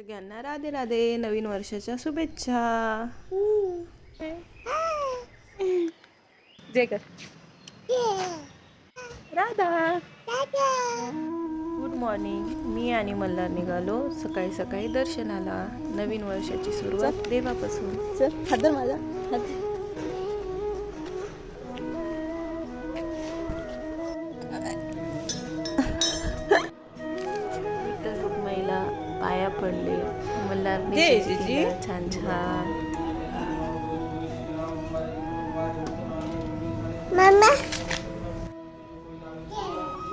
सगळ्यांना राधे राधे, नवीन वर्षाच्या शुभेच्छा. जय कर राधा. Good morning. मी आणि मल्हार निघालो सकाळी सकाळी दर्शनाला. नवीन वर्षाची सुरुवात देवापासून. चल हात धर माझा हात. विठ्ठल रुक्माईला पाया पडले. मल्हारने जय पूजा जीजी. केला छान छान. मम्मा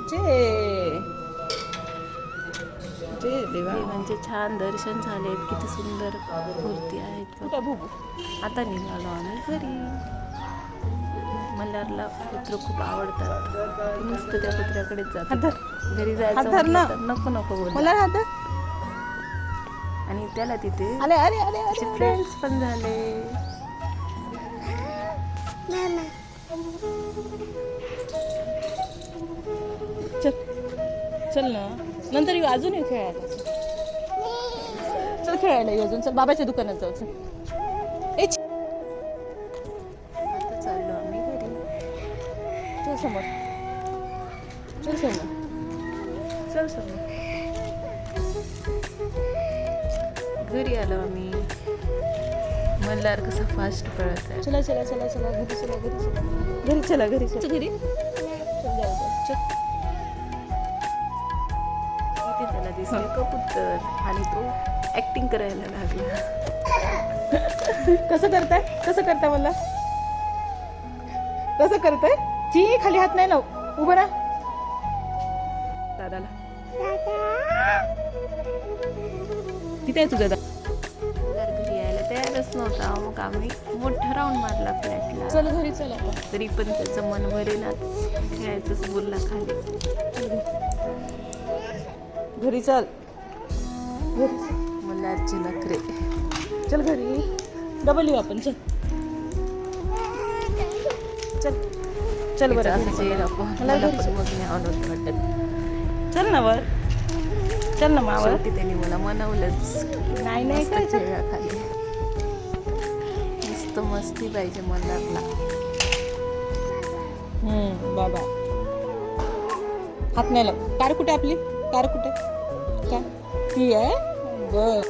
जय जय देवा. देवांचे छान दर्शन झाले. किती सुंदर मूर्ती आहेत. कुठं भूभू. आता निघालो आम्ही घरी. मल्हारला कुत्र खूप आवडतात. नुसतं त्या कुत्र्याकडेच हात जातात. धर घरी जायचं हात धर ना. म्हटलं तर नको नको बोल. मला हात धर. आणि त्याला तिथे अरे अरे अरे त्याचे अरे फ्रेंड्स पण झाले. चल चल ना नंतर येऊ अजून येऊ खेळायला. चल खेळायला येऊ अजून. चल बाबाच्या दुकानात जाऊ. चल आता चाललो आम्ही घरी. चल समोर. चल समोर. चल समोर. घरी आलो आम्ही. मल्हार कसा फास्ट पळत आहे. चला चला चला चला घरी चला घरी चला घरी चला घरी चला घरी. चल जाऊ चल. इथे त्याला दिसले कबूतर आणि तो ऍक्टिंग करायला लागला. कसं करताय मला. कसं करताय. ची खाली हात नाही लाव. उभं राहा दादाला. तिथे आहे तुझा दादा. मल्हार घरी यायला तयारच नव्हता. मग आम्ही मोठा राऊंड मारला फ्लॅटला. चल घरी चल आपण. तरी पण त्याचं मन भरेनाच. खेळायचंच बोलला खाली. घरी चल. घरी मल्हारचे नखरे. चल घरी. डबल येऊ आपण. चल चल चल बरं असं घरी चल. चेहरा मला मला घरी पण मग नाही आवडत वाटत. चल ना वर. चल ना मावर. शेवटी त्यांनी मला मनवलंच. नाही नाही मस्त काय चल. खेळला खाली. मस्त मस्ती पाहिजे मल्हारला. बाबा हात नाही लाव. कार कुठे आपली. कार कुठे. काय ती आहे बघ.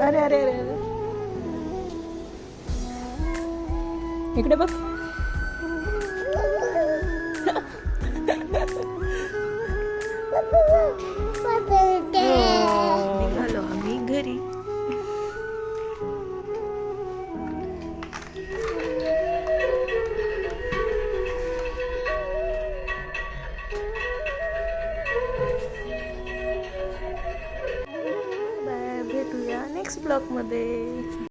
अरे अरे अरे अरे इकडे बघ. निघालो आम्ही घरी. बाय. भेटूया नेक्स्ट ब्लॉग मध्ये.